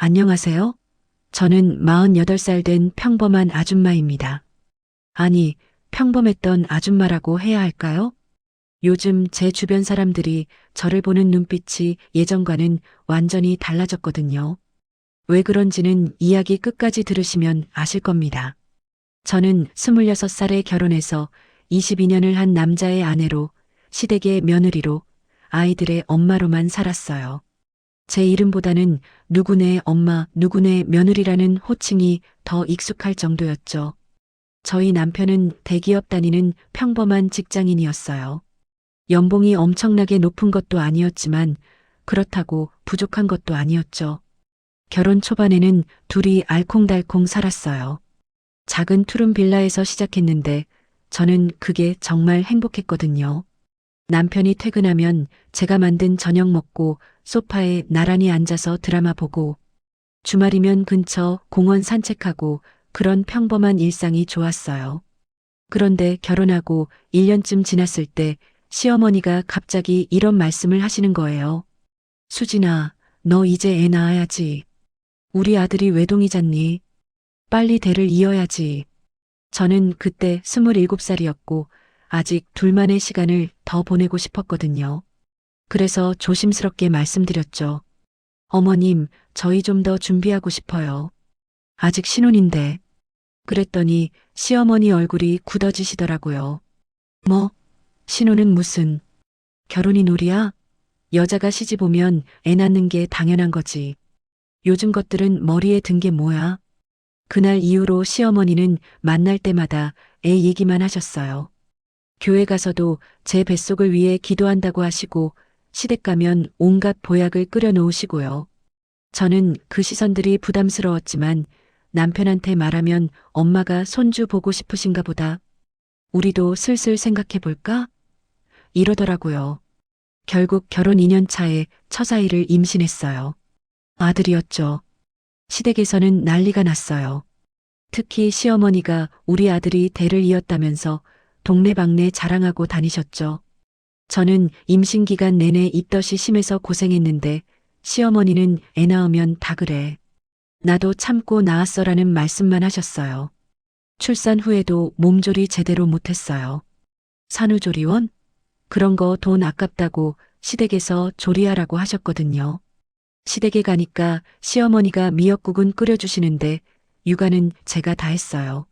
안녕하세요. 저는 48살 된 평범한 아줌마입니다. 아니, 평범했던 아줌마라고 해야 할까요? 요즘 제 주변 사람들이 저를 보는 눈빛이 예전과는 완전히 달라졌거든요. 왜 그런지는 이야기 끝까지 들으시면 아실 겁니다. 저는 26살에 결혼해서 22년을 한 남자의 아내로, 시댁의 며느리로, 아이들의 엄마로만 살았어요. 제 이름보다는 누구네 엄마, 누구네 며느리라는 호칭이 더 익숙할 정도였죠. 저희 남편은 대기업 다니는 평범한 직장인이었어요. 연봉이 엄청나게 높은 것도 아니었지만 그렇다고 부족한 것도 아니었죠. 결혼 초반에는 둘이 알콩달콩 살았어요. 작은 투룸 빌라에서 시작했는데 저는 그게 정말 행복했거든요. 남편이 퇴근하면 제가 만든 저녁 먹고 소파에 나란히 앉아서 드라마 보고 주말이면 근처 공원 산책하고 그런 평범한 일상이 좋았어요. 그런데 결혼하고 1년쯤 지났을 때 시어머니가 갑자기 이런 말씀을 하시는 거예요. 수진아, 너 이제 애 낳아야지. 우리 아들이 외동이잖니. 빨리 대를 이어야지. 저는 그때 27살이었고 아직 둘만의 시간을 더 보내고 싶었거든요. 그래서 조심스럽게 말씀드렸죠. 어머님, 저희 좀 더 준비하고 싶어요. 아직 신혼인데. 그랬더니 시어머니 얼굴이 굳어지시더라고요. 뭐? 신혼은 무슨? 결혼이 놀이야? 여자가 시집 오면 애 낳는 게 당연한 거지. 요즘 것들은 머리에 든 게 뭐야? 그날 이후로 시어머니는 만날 때마다 애 얘기만 하셨어요. 교회 가서도 제 뱃속을 위해 기도한다고 하시고 시댁 가면 온갖 보약을 끓여 놓으시고요. 저는 그 시선들이 부담스러웠지만 남편한테 말하면 엄마가 손주 보고 싶으신가 보다. 우리도 슬슬 생각해 볼까? 이러더라고요. 결국 결혼 2년 차에 처사이를 임신했어요. 아들이었죠. 시댁에서는 난리가 났어요. 특히 시어머니가 우리 아들이 대를 이었다면서 동네방네 자랑하고 다니셨죠. 저는 임신 기간 내내 입덧이 심해서 고생했는데 시어머니는 애 낳으면 다 그래. 나도 참고 낳았어라는 말씀만 하셨어요. 출산 후에도 몸조리 제대로 못했어요. 산후조리원? 그런 거 돈 아깝다고 시댁에서 조리하라고 하셨거든요. 시댁에 가니까 시어머니가 미역국은 끓여주시는데 육아는 제가 다 했어요.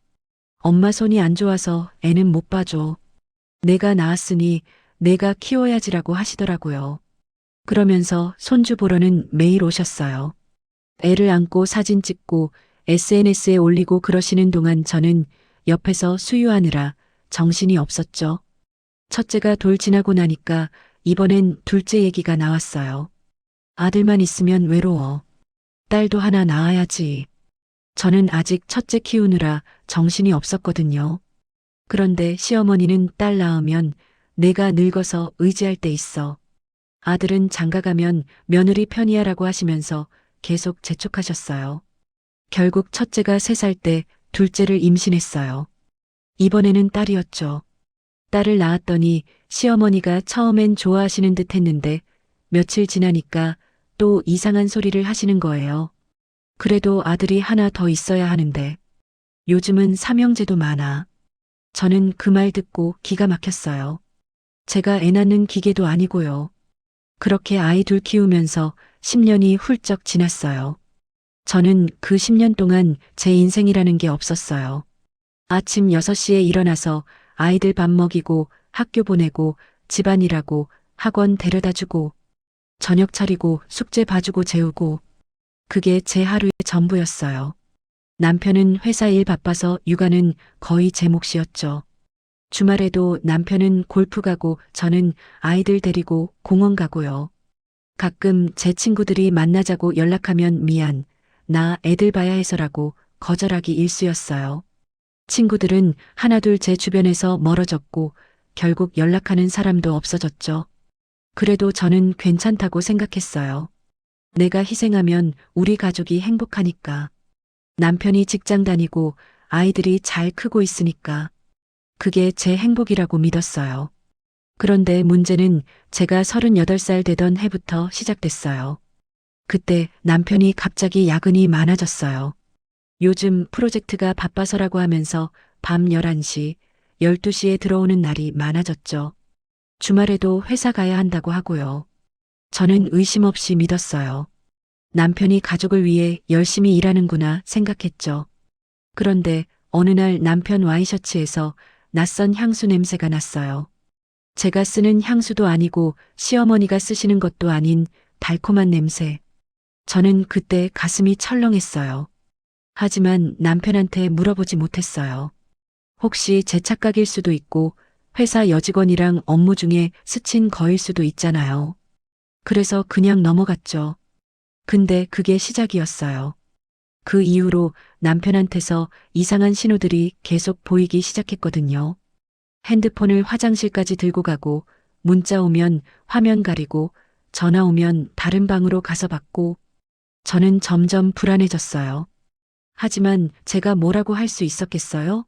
엄마 손이 안 좋아서 애는 못 봐줘. 내가 낳았으니 내가 키워야지라고 하시더라고요. 그러면서 손주 보러는 매일 오셨어요. 애를 안고 사진 찍고 SNS에 올리고 그러시는 동안 저는 옆에서 수유하느라 정신이 없었죠. 첫째가 돌 지나고 나니까 이번엔 둘째 얘기가 나왔어요. 아들만 있으면 외로워. 딸도 하나 낳아야지. 저는 아직 첫째 키우느라 정신이 없었거든요. 그런데 시어머니는 딸 낳으면 내가 늙어서 의지할 때 있어. 아들은 장가가면 며느리 편이야라고 하시면서 계속 재촉하셨어요. 결국 첫째가 3살 때 둘째를 임신했어요. 이번에는 딸이었죠. 딸을 낳았더니 시어머니가 처음엔 좋아하시는 듯 했는데 며칠 지나니까 또 이상한 소리를 하시는 거예요. 그래도 아들이 하나 더 있어야 하는데 요즘은 삼형제도 많아. 저는 그 말 듣고 기가 막혔어요. 제가 애 낳는 기계도 아니고요. 그렇게 아이 둘 키우면서 10년이 훌쩍 지났어요. 저는 그 10년 동안 제 인생이라는 게 없었어요. 아침 6시에 일어나서 아이들 밥 먹이고 학교 보내고 집안일하고 학원 데려다 주고 저녁 차리고 숙제 봐주고 재우고 그게 제 하루의 전부였어요. 남편은 회사 일 바빠서 육아는 거의 제 몫이었죠. 주말에도 남편은 골프 가고 저는 아이들 데리고 공원 가고요. 가끔 제 친구들이 만나자고 연락하면 미안, 나 애들 봐야 해서라고 거절하기 일쑤였어요. 친구들은 하나둘 제 주변에서 멀어졌고 결국 연락하는 사람도 없어졌죠. 그래도 저는 괜찮다고 생각했어요. 내가 희생하면 우리 가족이 행복하니까. 남편이 직장 다니고 아이들이 잘 크고 있으니까. 그게 제 행복이라고 믿었어요. 그런데 문제는 제가 38살 되던 해부터 시작됐어요. 그때 남편이 갑자기 야근이 많아졌어요. 요즘 프로젝트가 바빠서라고 하면서 밤 11시, 12시에 들어오는 날이 많아졌죠. 주말에도 회사 가야 한다고 하고요. 저는 의심 없이 믿었어요. 남편이 가족을 위해 열심히 일하는구나 생각했죠. 그런데 어느 날 남편 와이셔츠에서 낯선 향수 냄새가 났어요. 제가 쓰는 향수도 아니고 시어머니가 쓰시는 것도 아닌 달콤한 냄새. 저는 그때 가슴이 철렁했어요. 하지만 남편한테 물어보지 못했어요. 혹시 제 착각일 수도 있고 회사 여직원이랑 업무 중에 스친 거일 수도 있잖아요. 그래서 그냥 넘어갔죠. 근데 그게 시작이었어요. 그 이후로 남편한테서 이상한 신호들이 계속 보이기 시작했거든요. 핸드폰을 화장실까지 들고 가고, 문자 오면 화면 가리고, 전화 오면 다른 방으로 가서 받고, 저는 점점 불안해졌어요. 하지만 제가 뭐라고 할 수 있었겠어요?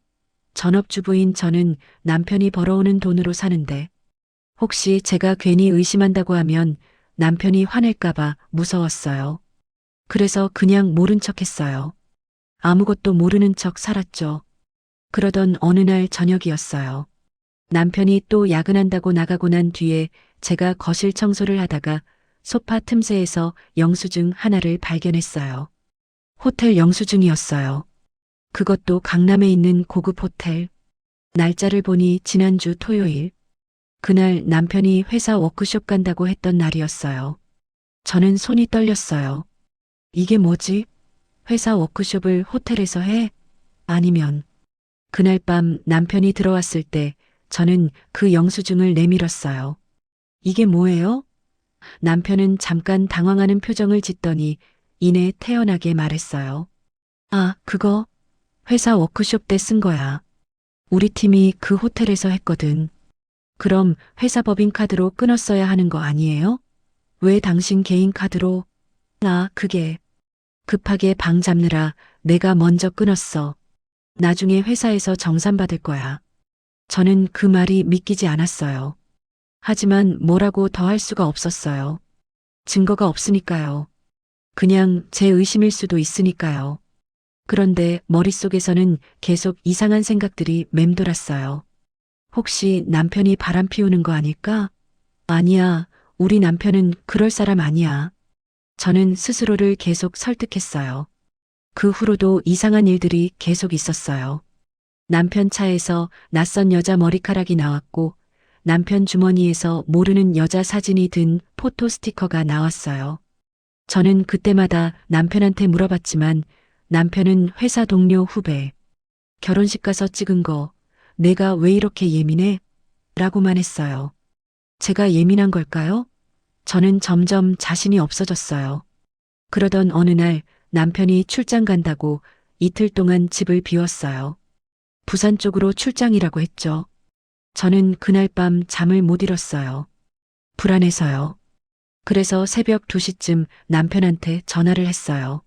전업주부인 저는 남편이 벌어오는 돈으로 사는데, 혹시 제가 괜히 의심한다고 하면 남편이 화낼까봐 무서웠어요. 그래서 그냥 모른 척 했어요. 아무것도 모르는 척 살았죠. 그러던 어느 날 저녁이었어요. 남편이 또 야근한다고 나가고 난 뒤에 제가 거실 청소를 하다가 소파 틈새에서 영수증 하나를 발견했어요. 호텔 영수증이었어요. 그것도 강남에 있는 고급 호텔. 날짜를 보니 지난주 토요일. 그날 남편이 회사 워크숍 간다고 했던 날이었어요. 저는 손이 떨렸어요. 이게 뭐지? 회사 워크숍을 호텔에서 해? 아니면 그날 밤 남편이 들어왔을 때 저는 그 영수증을 내밀었어요. 이게 뭐예요? 남편은 잠깐 당황하는 표정을 짓더니 이내 태연하게 말했어요. 아, 그거 회사 워크숍 때 쓴 거야. 우리 팀이 그 호텔에서 했거든. 그럼 회사 법인카드로 끊었어야 하는 거 아니에요? 왜 당신 개인 카드로? 아, 그게 급하게 방 잡느라 내가 먼저 끊었어. 나중에 회사에서 정산받을 거야. 저는 그 말이 믿기지 않았어요. 하지만 뭐라고 더 할 수가 없었어요. 증거가 없으니까요. 그냥 제 의심일 수도 있으니까요. 그런데 머릿속에서는 계속 이상한 생각들이 맴돌았어요. 혹시 남편이 바람 피우는 거 아닐까? 아니야, 우리 남편은 그럴 사람 아니야. 저는 스스로를 계속 설득했어요. 그 후로도 이상한 일들이 계속 있었어요. 남편 차에서 낯선 여자 머리카락이 나왔고 남편 주머니에서 모르는 여자 사진이 든 포토 스티커가 나왔어요. 저는 그때마다 남편한테 물어봤지만 남편은 회사 동료 후배, 결혼식 가서 찍은 거 내가 왜 이렇게 예민해? 라고만 했어요. 제가 예민한 걸까요? 저는 점점 자신이 없어졌어요. 그러던 어느 날 남편이 출장 간다고 이틀 동안 집을 비웠어요. 부산 쪽으로 출장이라고 했죠. 저는 그날 밤 잠을 못 잃었어요. 불안해서요. 그래서 새벽 2시쯤 남편한테 전화를 했어요.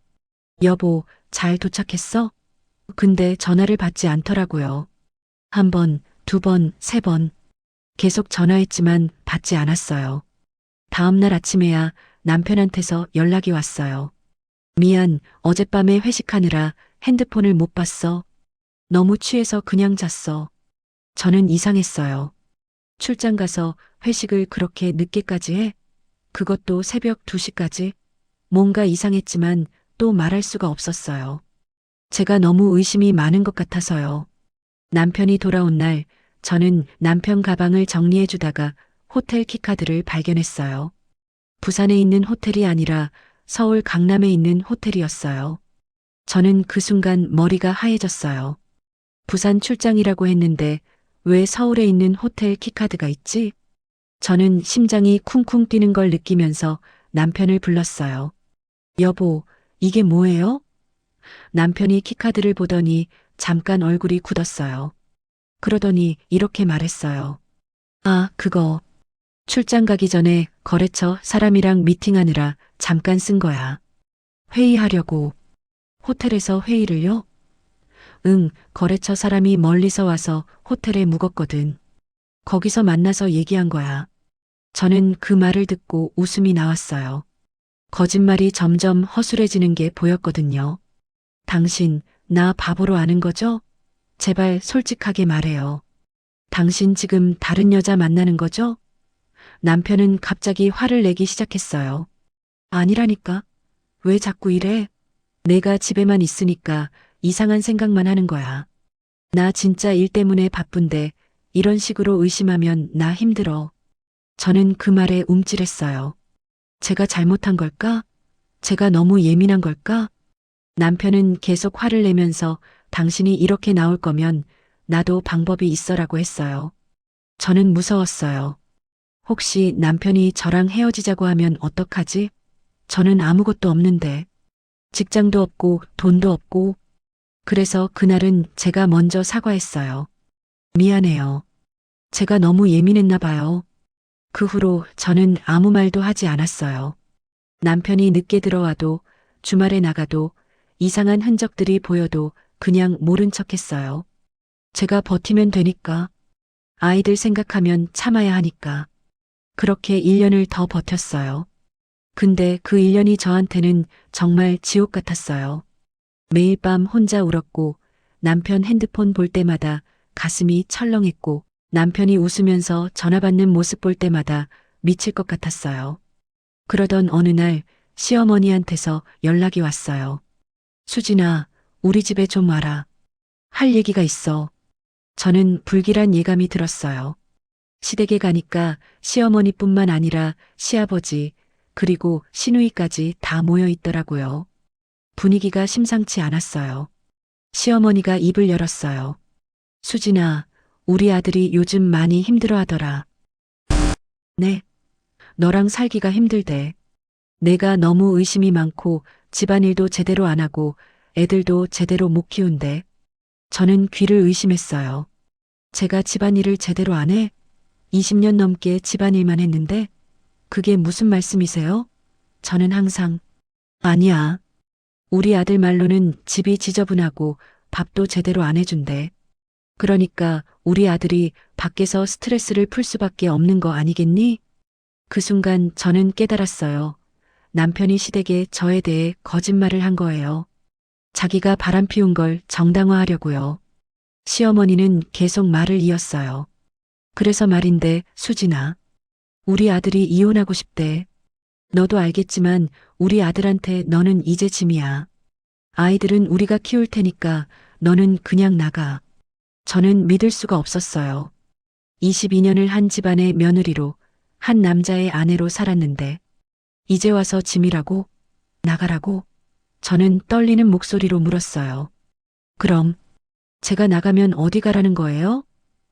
여보, 잘 도착했어? 근데 전화를 받지 않더라고요. 한 번, 두 번, 세 번. 계속 전화했지만 받지 않았어요. 다음날 아침에야 남편한테서 연락이 왔어요. 미안, 어젯밤에 회식하느라 핸드폰을 못 봤어. 너무 취해서 그냥 잤어. 저는 이상했어요. 출장 가서 회식을 그렇게 늦게까지 해? 그것도 새벽 2시까지? 뭔가 이상했지만 또 말할 수가 없었어요. 제가 너무 의심이 많은 것 같아서요. 남편이 돌아온 날 저는 남편 가방을 정리해 주다가 호텔 키카드를 발견했어요. 부산에 있는 호텔이 아니라 서울 강남에 있는 호텔이었어요. 저는 그 순간 머리가 하얘졌어요. 부산 출장이라고 했는데 왜 서울에 있는 호텔 키카드가 있지? 저는 심장이 쿵쿵 뛰는 걸 느끼면서 남편을 불렀어요. 여보, 이게 뭐예요? 남편이 키카드를 보더니 잠깐 얼굴이 굳었어요. 그러더니 이렇게 말했어요. 아, 그거. 출장 가기 전에 거래처 사람이랑 미팅하느라 잠깐 쓴 거야. 회의하려고. 호텔에서 회의를요? 응, 거래처 사람이 멀리서 와서 호텔에 묵었거든. 거기서 만나서 얘기한 거야. 저는 그 말을 듣고 웃음이 나왔어요. 거짓말이 점점 허술해지는 게 보였거든요. 당신, 나 바보로 아는 거죠? 제발 솔직하게 말해요. 당신 지금 다른 여자 만나는 거죠? 남편은 갑자기 화를 내기 시작했어요. 아니라니까. 왜 자꾸 이래? 내가 집에만 있으니까 이상한 생각만 하는 거야. 나 진짜 일 때문에 바쁜데 이런 식으로 의심하면 나 힘들어. 저는 그 말에 움찔했어요. 제가 잘못한 걸까? 제가 너무 예민한 걸까? 남편은 계속 화를 내면서 당신이 이렇게 나올 거면 나도 방법이 있어라고 했어요. 저는 무서웠어요. 혹시 남편이 저랑 헤어지자고 하면 어떡하지? 저는 아무것도 없는데. 직장도 없고 돈도 없고. 그래서 그날은 제가 먼저 사과했어요. 미안해요. 제가 너무 예민했나 봐요. 그 후로 저는 아무 말도 하지 않았어요. 남편이 늦게 들어와도 주말에 나가도 이상한 흔적들이 보여도 그냥 모른 척 했어요. 제가 버티면 되니까. 아이들 생각하면 참아야 하니까. 그렇게 1년을 더 버텼어요. 근데 그 1년이 저한테는 정말 지옥 같았어요. 매일 밤 혼자 울었고 남편 핸드폰 볼 때마다 가슴이 철렁했고 남편이 웃으면서 전화 받는 모습 볼 때마다 미칠 것 같았어요. 그러던 어느 날 시어머니한테서 연락이 왔어요. 수진아, 우리 집에 좀 와라. 할 얘기가 있어. 저는 불길한 예감이 들었어요. 시댁에 가니까 시어머니뿐만 아니라 시아버지, 그리고 시누이까지 다 모여 있더라고요. 분위기가 심상치 않았어요. 시어머니가 입을 열었어요. 수진아, 우리 아들이 요즘 많이 힘들어 하더라. 네, 너랑 살기가 힘들대. 내가 너무 의심이 많고 집안일도 제대로 안 하고 애들도 제대로 못 키운대. 저는 귀를 의심했어요. 제가 집안일을 제대로 안 해? 20년 넘게 집안일만 했는데 그게 무슨 말씀이세요? 저는 항상 아니야. 우리 아들 말로는 집이 지저분하고 밥도 제대로 안 해준대. 그러니까 우리 아들이 밖에서 스트레스를 풀 수밖에 없는 거 아니겠니? 그 순간 저는 깨달았어요. 남편이 시댁에 저에 대해 거짓말을 한 거예요. 자기가 바람피운 걸 정당화하려고요. 시어머니는 계속 말을 이었어요. 그래서 말인데, 수진아. 우리 아들이 이혼하고 싶대. 너도 알겠지만 우리 아들한테 너는 이제 짐이야. 아이들은 우리가 키울 테니까 너는 그냥 나가. 저는 믿을 수가 없었어요. 22년을 한 집안의 며느리로, 한 남자의 아내로 살았는데, 이제 와서 짐이라고? 나가라고? 저는 떨리는 목소리로 물었어요. 그럼, 제가 나가면 어디 가라는 거예요?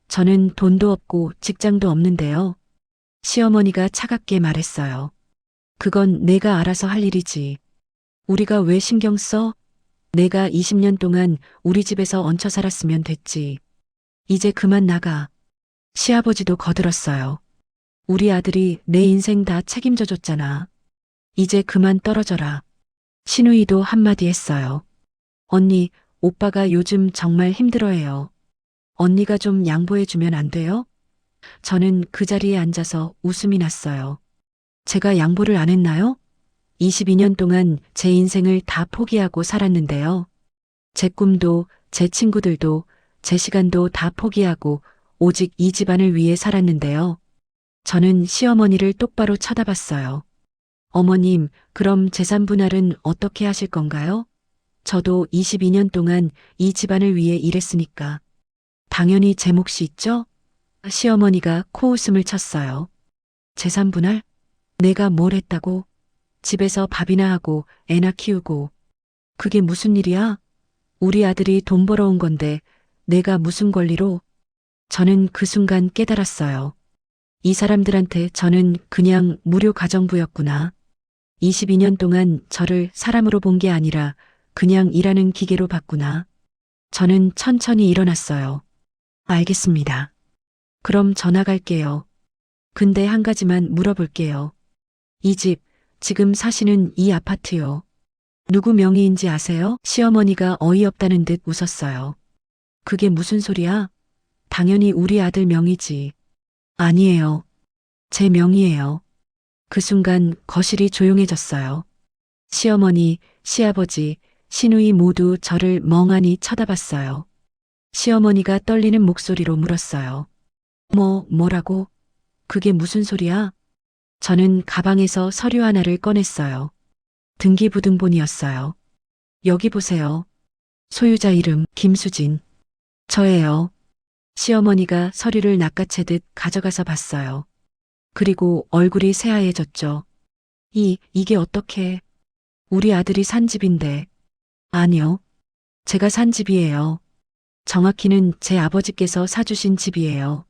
저는 돈도 없고 직장도 없는데요. 시어머니가 차갑게 말했어요. 그건 내가 알아서 할 일이지. 우리가 왜 신경 써? 내가 20년 동안 우리 집에서 얹혀 살았으면 됐지. 이제 그만 나가. 시아버지도 거들었어요. 우리 아들이 내 인생 다 책임져 줬잖아. 이제 그만 떨어져라. 시누이도 한마디 했어요. 언니, 오빠가 요즘 정말 힘들어해요. 언니가 좀 양보해주면 안 돼요? 저는 그 자리에 앉아서 웃음이 났어요. 제가 양보를 안 했나요? 22년 동안 제 인생을 다 포기하고 살았는데요. 제 꿈도, 제 친구들도, 제 시간도 다 포기하고 오직 이 집안을 위해 살았는데요. 저는 시어머니를 똑바로 쳐다봤어요. 어머님, 그럼 재산 분할은 어떻게 하실 건가요? 저도 22년 동안 이 집안을 위해 일했으니까. 당연히 제 몫이 있죠? 시어머니가 코웃음을 쳤어요. 재산 분할? 내가 뭘 했다고? 집에서 밥이나 하고 애나 키우고. 그게 무슨 일이야? 우리 아들이 돈 벌어온 건데 내가 무슨 권리로? 저는 그 순간 깨달았어요. 이 사람들한테 저는 그냥 무료 가정부였구나. 22년 동안 저를 사람으로 본 게 아니라 그냥 일하는 기계로 봤구나. 저는 천천히 일어났어요. 알겠습니다. 그럼 전화 갈게요. 근데 한 가지만 물어볼게요. 이 집, 지금 사시는 이 아파트요. 누구 명의인지 아세요? 시어머니가 어이없다는 듯 웃었어요. 그게 무슨 소리야? 당연히 우리 아들 명의지. 아니에요. 제 명의예요. 그 순간 거실이 조용해졌어요. 시어머니, 시아버지, 시누이 모두 저를 멍하니 쳐다봤어요. 시어머니가 떨리는 목소리로 물었어요. 뭐라고? 그게 무슨 소리야? 저는 가방에서 서류 하나를 꺼냈어요. 등기부등본이었어요. 여기 보세요. 소유자 이름 김수진. 저예요. 시어머니가 서류를 낚아채듯 가져가서 봤어요. 그리고 얼굴이 새하얘졌죠. 이게 어떻게? 우리 아들이 산 집인데. 아니요. 제가 산 집이에요. 정확히는 제 아버지께서 사주신 집이에요.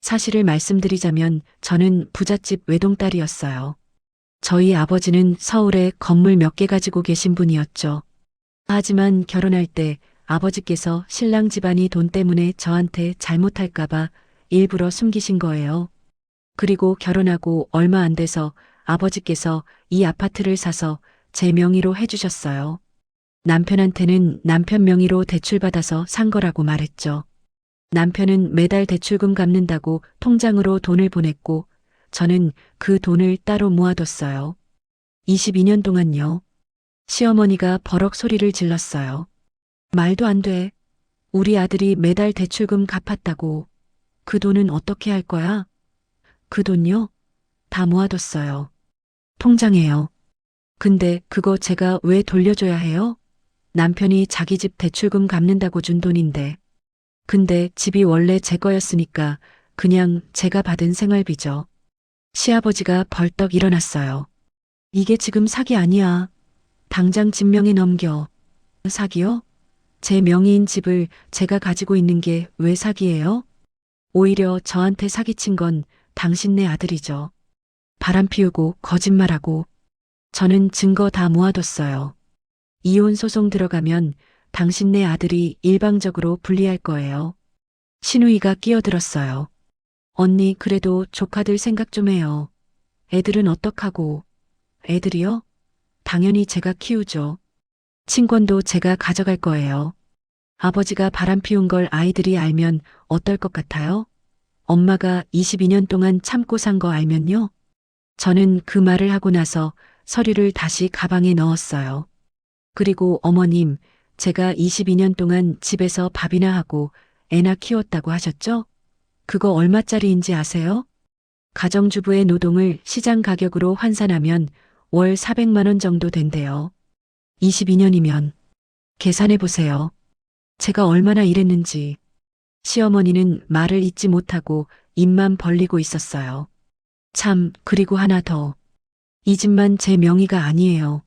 사실을 말씀드리자면 저는 부잣집 외동딸이었어요. 저희 아버지는 서울에 건물 몇 개 가지고 계신 분이었죠. 하지만 결혼할 때 아버지께서 신랑 집안이 돈 때문에 저한테 잘못할까봐 일부러 숨기신 거예요. 그리고 결혼하고 얼마 안 돼서 아버지께서 이 아파트를 사서 제 명의로 해주셨어요. 남편한테는 남편 명의로 대출받아서 산 거라고 말했죠. 남편은 매달 대출금 갚는다고 통장으로 돈을 보냈고 저는 그 돈을 따로 모아뒀어요. 22년 동안요. 시어머니가 버럭 소리를 질렀어요. 말도 안 돼. 우리 아들이 매달 대출금 갚았다고. 그 돈은 어떻게 할 거야? 그 돈요? 다 모아뒀어요. 통장에요. 근데 그거 제가 왜 돌려줘야 해요? 남편이 자기 집 대출금 갚는다고 준 돈인데. 근데 집이 원래 제 거였으니까 그냥 제가 받은 생활비죠. 시아버지가 벌떡 일어났어요. 이게 지금 사기 아니야. 당장 집 명의 넘겨. 사기요? 제 명의인 집을 제가 가지고 있는 게 왜 사기예요? 오히려 저한테 사기친 건 당신네 아들이죠. 바람 피우고 거짓말하고. 저는 증거 다 모아뒀어요. 이혼 소송 들어가면 당신네 아들이 일방적으로 불리할 거예요. 시누이가 끼어들었어요. 언니 그래도 조카들 생각 좀 해요. 애들은 어떡하고. 애들이요? 당연히 제가 키우죠. 친권도 제가 가져갈 거예요. 아버지가 바람 피운 걸 아이들이 알면 어떨 것 같아요? 엄마가 22년 동안 참고 산 거 알면요? 저는 그 말을 하고 나서 서류를 다시 가방에 넣었어요. 그리고 어머님, 제가 22년 동안 집에서 밥이나 하고 애나 키웠다고 하셨죠? 그거 얼마짜리인지 아세요? 가정주부의 노동을 시장 가격으로 환산하면 월 400만 원 정도 된대요. 22년이면 계산해 보세요. 제가 얼마나 일했는지. 시어머니는 말을 잇지 못하고 입만 벌리고 있었어요. 참, 그리고 하나 더. 이 집만 제 명의가 아니에요.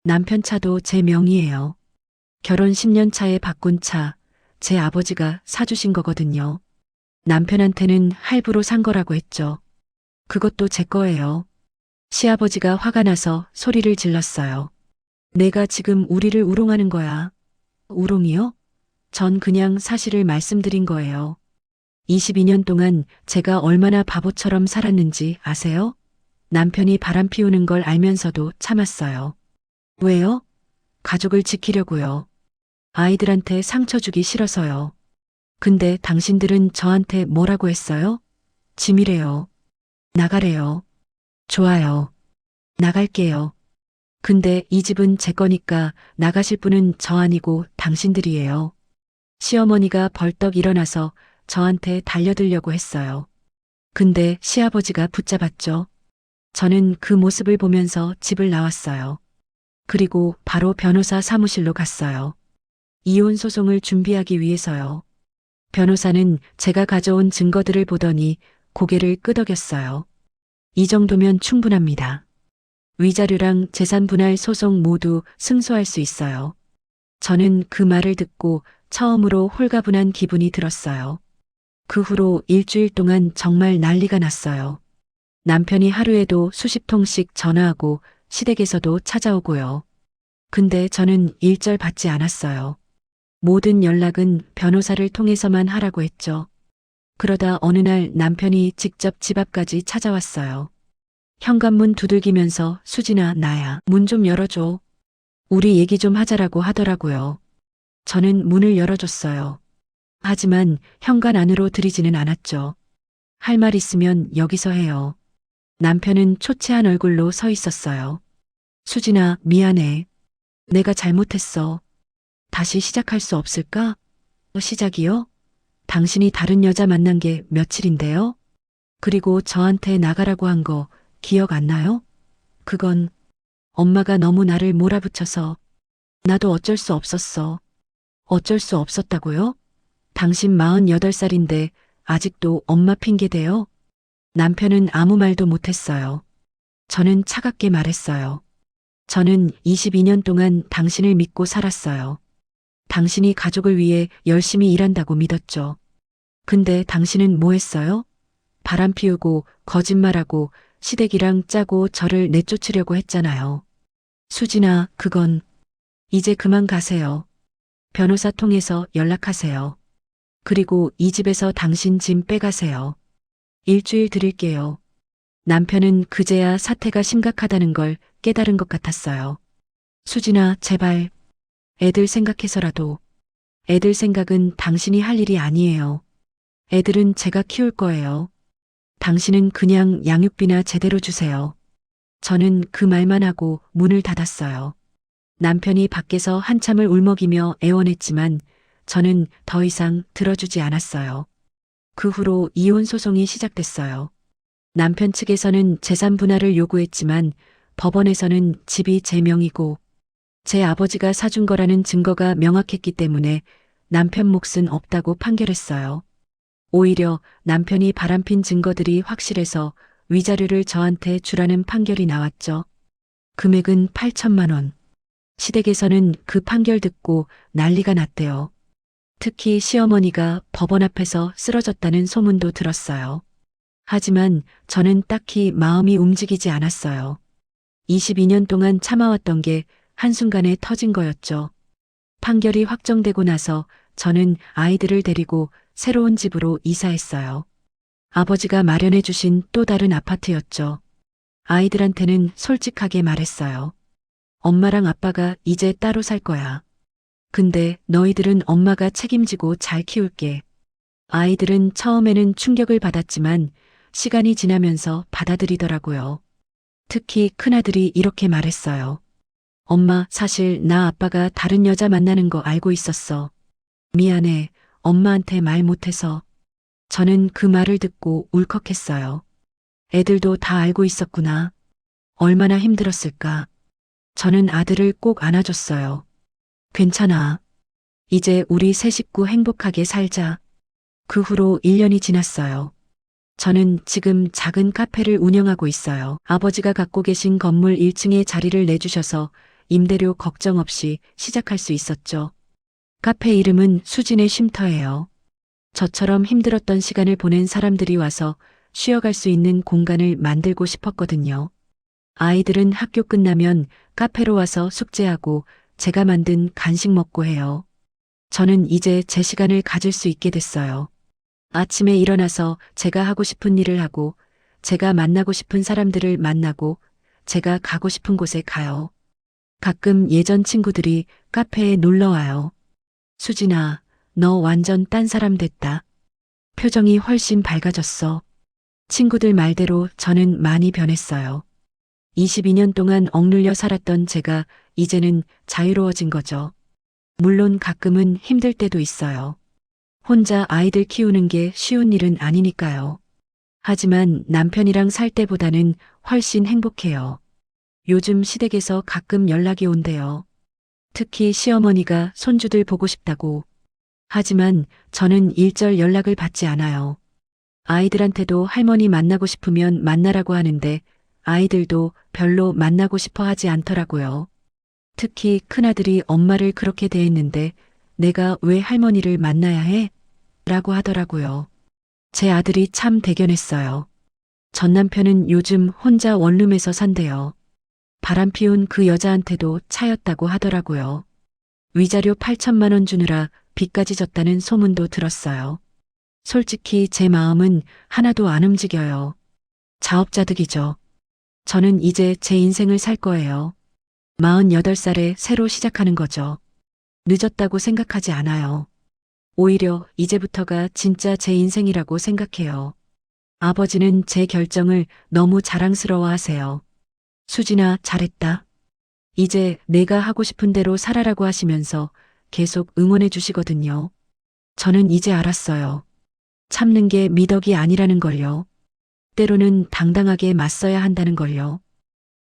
남편 차도 제 명의예요. 결혼 10년 차에 바꾼 차, 제 아버지가 사주신 거거든요. 남편한테는 할부로 산 거라고 했죠. 그것도 제 거예요. 시아버지가 화가 나서 소리를 질렀어요. 내가 지금 우리를 우롱하는 거야. 우롱이요? 전 그냥 사실을 말씀드린 거예요. 22년 동안 제가 얼마나 바보처럼 살았는지 아세요? 남편이 바람 피우는 걸 알면서도 참았어요. 왜요? 가족을 지키려고요. 아이들한테 상처 주기 싫어서요. 근데 당신들은 저한테 뭐라고 했어요? 짐이래요. 나가래요. 좋아요. 나갈게요. 근데 이 집은 제 거니까 나가실 분은 저 아니고 당신들이에요. 시어머니가 벌떡 일어나서 저한테 달려들려고 했어요. 근데 시아버지가 붙잡았죠. 저는 그 모습을 보면서 집을 나왔어요. 그리고 바로 변호사 사무실로 갔어요. 이혼 소송을 준비하기 위해서요. 변호사는 제가 가져온 증거들을 보더니 고개를 끄덕였어요. 이 정도면 충분합니다. 위자료랑 재산 분할 소송 모두 승소할 수 있어요. 저는 그 말을 듣고 처음으로 홀가분한 기분이 들었어요. 그 후로 일주일 동안 정말 난리가 났어요. 남편이 하루에도 수십 통씩 전화하고 시댁에서도 찾아오고요. 근데 저는 일절 받지 않았어요. 모든 연락은 변호사를 통해서만 하라고 했죠. 그러다 어느 날 남편이 직접 집 앞까지 찾아왔어요. 현관문 두들기면서 수진아, 나야. 문 좀 열어줘. 우리 얘기 좀 하자라고 하더라고요. 저는 문을 열어줬어요. 하지만 현관 안으로 들이지는 않았죠. 할 말 있으면 여기서 해요. 남편은 초췌한 얼굴로 서 있었어요. 수진아, 미안해. 내가 잘못했어. 다시 시작할 수 없을까? 시작이요? 당신이 다른 여자 만난 게 며칠인데요? 그리고 저한테 나가라고 한 거 기억 안 나요? 그건 엄마가 너무 나를 몰아붙여서 나도 어쩔 수 없었어. 어쩔 수 없었다고요? 당신 48살인데 아직도 엄마 핑계대요? 남편은 아무 말도 못했어요. 저는 차갑게 말했어요. 저는 22년 동안 당신을 믿고 살았어요. 당신이 가족을 위해 열심히 일한다고 믿었죠. 근데 당신은 뭐 했어요? 바람 피우고 거짓말하고 시댁이랑 짜고 저를 내쫓으려고 했잖아요. 수진아, 그건 이제 그만 가세요. 변호사 통해서 연락하세요. 그리고 이 집에서 당신 짐 빼가세요. 일주일 드릴게요. 남편은 그제야 사태가 심각하다는 걸 깨달은 것 같았어요. 수진아, 제발. 애들 생각해서라도. 애들 생각은 당신이 할 일이 아니에요. 애들은 제가 키울 거예요. 당신은 그냥 양육비나 제대로 주세요. 저는 그 말만 하고 문을 닫았어요. 남편이 밖에서 한참을 울먹이며 애원했지만 저는 더 이상 들어주지 않았어요. 그 후로 이혼 소송이 시작됐어요. 남편 측에서는 재산 분할을 요구했지만 법원에서는 집이 제 명이고 제 아버지가 사준 거라는 증거가 명확했기 때문에 남편 몫은 없다고 판결했어요. 오히려 남편이 바람핀 증거들이 확실해서 위자료를 저한테 주라는 판결이 나왔죠. 금액은 8천만 원. 시댁에서는 그 판결 듣고 난리가 났대요. 특히 시어머니가 법원 앞에서 쓰러졌다는 소문도 들었어요. 하지만 저는 딱히 마음이 움직이지 않았어요. 22년 동안 참아왔던 게 한순간에 터진 거였죠. 판결이 확정되고 나서 저는 아이들을 데리고 새로운 집으로 이사했어요. 아버지가 마련해 주신 또 다른 아파트였죠. 아이들한테는 솔직하게 말했어요. 엄마랑 아빠가 이제 따로 살 거야. 근데 너희들은 엄마가 책임지고 잘 키울게. 아이들은 처음에는 충격을 받았지만 시간이 지나면서 받아들이더라고요. 특히 큰아들이 이렇게 말했어요. 엄마, 사실 나 아빠가 다른 여자 만나는 거 알고 있었어. 미안해. 엄마한테 말 못해서. 저는 그 말을 듣고 울컥했어요. 애들도 다 알고 있었구나. 얼마나 힘들었을까. 저는 아들을 꼭 안아줬어요. 괜찮아. 이제 우리 세 식구 행복하게 살자. 그 후로 1년이 지났어요. 저는 지금 작은 카페를 운영하고 있어요. 아버지가 갖고 계신 건물 1층에 자리를 내주셔서 임대료 걱정 없이 시작할 수 있었죠. 카페 이름은 수진의 쉼터예요. 저처럼 힘들었던 시간을 보낸 사람들이 와서 쉬어갈 수 있는 공간을 만들고 싶었거든요. 아이들은 학교 끝나면 카페로 와서 숙제하고 제가 만든 간식 먹고 해요. 저는 이제 제 시간을 가질 수 있게 됐어요. 아침에 일어나서 제가 하고 싶은 일을 하고, 제가 만나고 싶은 사람들을 만나고, 제가 가고 싶은 곳에 가요. 가끔 예전 친구들이 카페에 놀러 와요. 수진아, 너 완전 딴 사람 됐다. 표정이 훨씬 밝아졌어. 친구들 말대로 저는 많이 변했어요. 22년 동안 억눌려 살았던 제가 이제는 자유로워진 거죠. 물론 가끔은 힘들 때도 있어요. 혼자 아이들 키우는 게 쉬운 일은 아니니까요. 하지만 남편이랑 살 때보다는 훨씬 행복해요. 요즘 시댁에서 가끔 연락이 온대요. 특히 시어머니가 손주들 보고 싶다고. 하지만 저는 일절 연락을 받지 않아요. 아이들한테도 할머니 만나고 싶으면 만나라고 하는데 아이들도 별로 만나고 싶어 하지 않더라고요. 특히 큰아들이 엄마를 그렇게 대했는데 내가 왜 할머니를 만나야 해? 라고 하더라고요. 제 아들이 참 대견했어요. 전 남편은 요즘 혼자 원룸에서 산대요. 바람 피운 그 여자한테도 차였다고 하더라고요. 위자료 8천만 원 주느라 빚까지 졌다는 소문도 들었어요. 솔직히 제 마음은 하나도 안 움직여요. 자업자득이죠. 저는 이제 제 인생을 살 거예요. 48살에 새로 시작하는 거죠. 늦었다고 생각하지 않아요. 오히려 이제부터가 진짜 제 인생이라고 생각해요. 아버지는 제 결정을 너무 자랑스러워 하세요. 수진아, 잘했다. 이제 내가 하고 싶은 대로 살아라고 하시면서 계속 응원해 주시거든요. 저는 이제 알았어요. 참는 게 미덕이 아니라는 걸요. 때로는 당당하게 맞서야 한다는 걸요.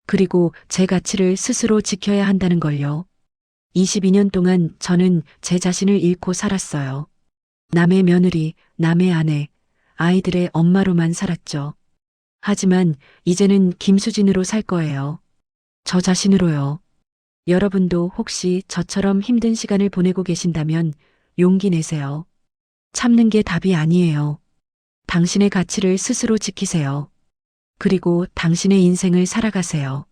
그리고 제 가치를 스스로 지켜야 한다는 걸요. 22년 동안 저는 제 자신을 잃고 살았어요. 남의 며느리, 남의 아내, 아이들의 엄마로만 살았죠. 하지만 이제는 김수진으로 살 거예요. 저 자신으로요. 여러분도 혹시 저처럼 힘든 시간을 보내고 계신다면 용기 내세요. 참는 게 답이 아니에요. 당신의 가치를 스스로 지키세요. 그리고 당신의 인생을 살아가세요.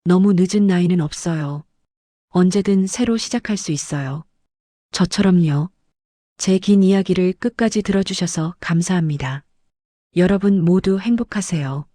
너무 늦은 나이는 없어요. 언제든 새로 시작할 수 있어요. 저처럼요. 제 긴 이야기를 끝까지 들어주셔서 감사합니다. 여러분 모두 행복하세요.